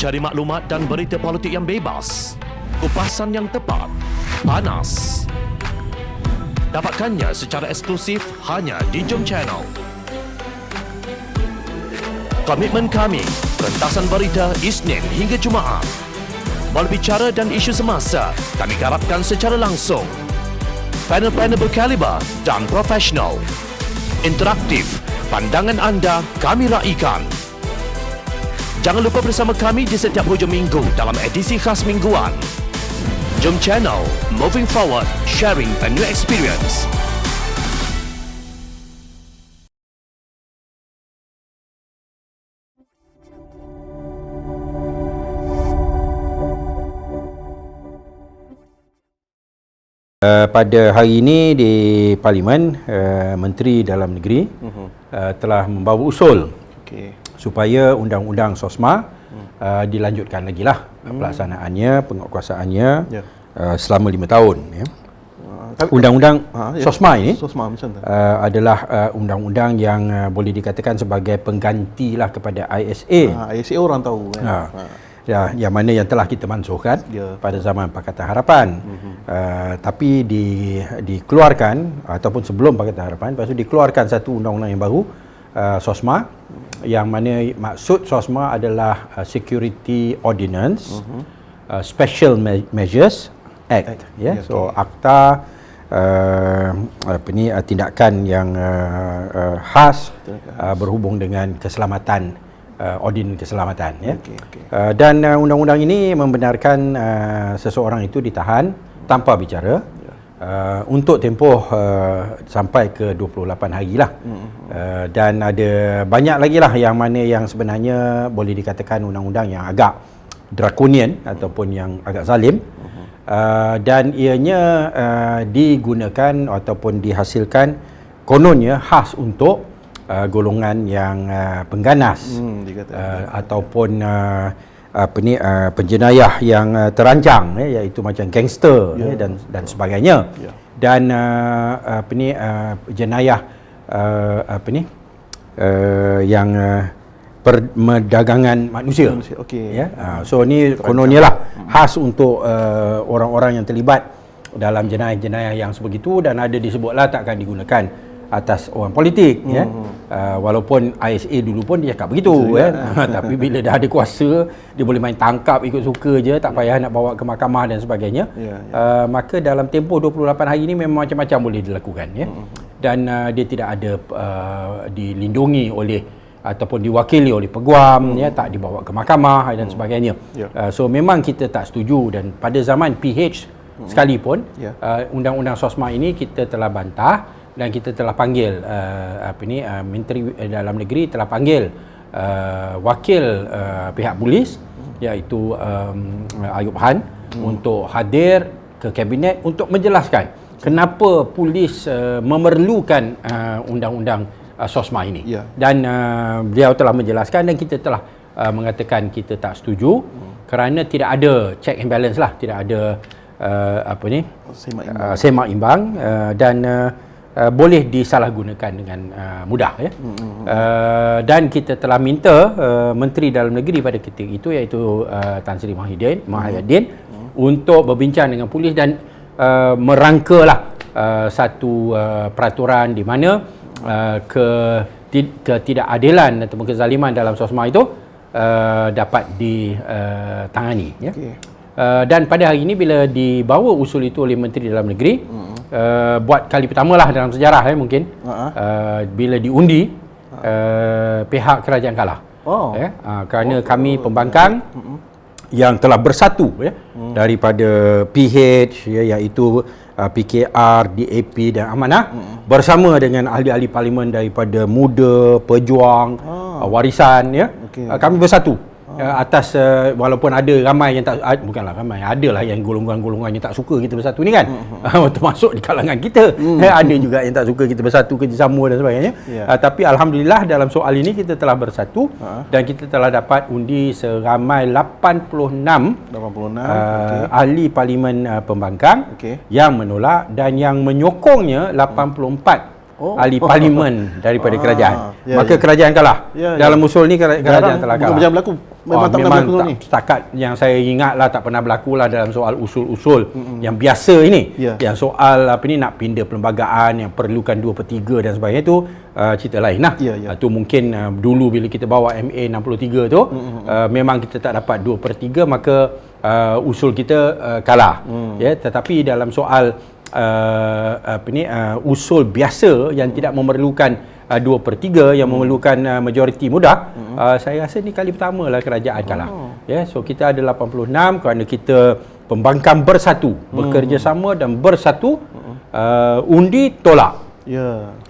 Cari maklumat dan berita politik yang bebas, kupasan yang tepat, panas. Dapatkannya secara eksklusif hanya di Jom Channel. Komitmen kami, pentasan berita Isnin hingga Jumaat. Berbicara dan isu semasa, kami garapkan secara langsung. Panel-panel berkaliber dan profesional. Interaktif, pandangan anda kami raikan. Jangan lupa bersama kami di setiap hujung minggu dalam edisi khas mingguan. Jom Channel, moving forward, sharing a new experience. Pada hari ini di Parlimen, Menteri Dalam Negeri telah membawa usul supaya undang-undang SOSMA dilanjutkan lagi lah pelaksanaannya, penguatkuasaannya selama 5 tahun. Ya. Undang-undang SOSMA ini adalah undang-undang yang boleh dikatakan sebagai pengganti lah kepada ISA. ISA orang tahu kan. Ya, yang mana yang telah kita mansuhkan pada zaman Pakatan Harapan. Tapi dikeluarkan ataupun sebelum Pakatan Harapan, lepas itu dikeluarkan satu undang-undang yang baru, SOSMA, yang mana maksud SOSMA adalah Security Ordinance, Special Measures Act. So akta tindakan yang khas berhubung dengan keselamatan, ordin keselamatan. Dan undang-undang ini membenarkan seseorang itu ditahan tanpa bicara untuk tempoh sampai ke 28 hari lah. Dan ada banyak lagi lah yang mana yang sebenarnya boleh dikatakan undang-undang yang agak drakonian ataupun yang agak zalim. Dan ianya digunakan ataupun dihasilkan kononnya khas untuk golongan yang pengganas ataupun penjenayah yang terancang, iaitu macam gangster dan sebagainya. Dan jenayah yang perdagangan manusia. So ni kononnya lah khas untuk orang-orang yang terlibat dalam jenayah-jenayah yang sebegitu, dan ada disebutlah takkan digunakan atas orang politik. Walaupun ISA dulu pun dia cakap begitu, tapi bila dah ada kuasa, dia boleh main tangkap ikut suka je, tak payah nak bawa ke mahkamah dan sebagainya. Maka dalam tempoh 28 hari ini memang macam-macam boleh dilakukan. Dan dia tidak ada dilindungi oleh ataupun diwakili oleh peguam, tak dibawa ke mahkamah dan sebagainya. So memang kita tak setuju, dan pada zaman PH sekalipun undang-undang SOSMA ini kita telah bantah. Dan kita telah panggil Menteri Dalam Negeri telah panggil wakil pihak polis, iaitu Ayub Han, untuk hadir ke kabinet untuk menjelaskan kenapa polis memerlukan undang-undang SOSMA ini. Dan beliau telah menjelaskan, dan kita telah mengatakan kita tak setuju kerana tidak ada check and balance lah, tidak ada semak imbang, dan boleh disalahgunakan dengan mudah. Dan kita telah minta Menteri Dalam Negeri pada ketika itu, iaitu Tan Sri Mahyadin, untuk berbincang dengan polis dan merangkalah satu peraturan di mana ketidakadilan ataupun kezaliman dalam SOSMA itu dapat ditangani. Dan pada hari ini bila dibawa usul itu oleh Menteri Dalam Negeri, buat kali pertama lah dalam sejarah mungkin, bila diundi, pihak kerajaan kalah. Kerana kami pembangkang yang telah bersatu daripada PH, iaitu PKR, DAP dan Amanah, bersama dengan ahli-ahli parlimen daripada Muda, Pejuang, Warisan, kami bersatu atas walaupun ada ramai yang tak, bukanlah ramai, adalah yang golongan-golongan yang tak suka kita bersatu ni kan, termasuk di kalangan kita. Ada juga yang tak suka kita bersatu, kerjasama dan sebagainya. Tapi alhamdulillah dalam soal ini kita telah bersatu, dan kita telah dapat undi seramai 86 ahli parlimen pembangkang yang menolak, dan yang menyokongnya 84 ahli parlimen daripada kerajaan. Maka kerajaan kalah. Dalam usul ni kerajaan telah kalah. Macam berlaku memang tak pernah berlaku ni. Setakat yang saya ingat lah tak pernah berlaku lah dalam soal usul-usul yang biasa ini. Yang soal apa ni nak pindah perlembagaan yang perlukan 2/3 dan sebagainya tu cerita lain lah. Tu mungkin dulu bila kita bawa MA 63 tu memang kita tak dapat 2/3 maka usul kita kalah. Tetapi dalam soal usul biasa yang tidak memerlukan 2/3 yang memerlukan majoriti mudah, saya rasa ni kali pertama lah kerajaan kalah. So kita ada 86 kerana kita pembangkang bersatu, bekerjasama dan bersatu, undi tolak.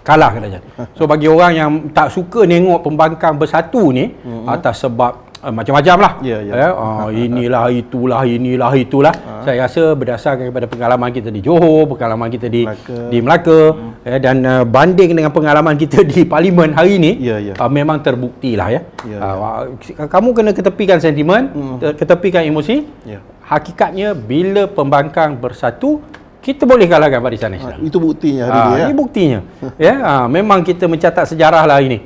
Kalah kerajaan. So bagi orang yang tak suka tengok pembangkang bersatu ni atas sebab macam-macam lah. Inilah itulah. Saya rasa berdasarkan kepada pengalaman kita di Johor, pengalaman kita di Melaka, dan banding dengan pengalaman kita di Parlimen hari ini, memang terbukti lah kamu kena ketepikan sentimen, ketepikan emosi. Hakikatnya bila pembangkang bersatu, kita boleh kalahkan Barisan Nasional. Itu buktinya hari ini. Ini buktinya. Memang kita mencatat sejarah lah ini.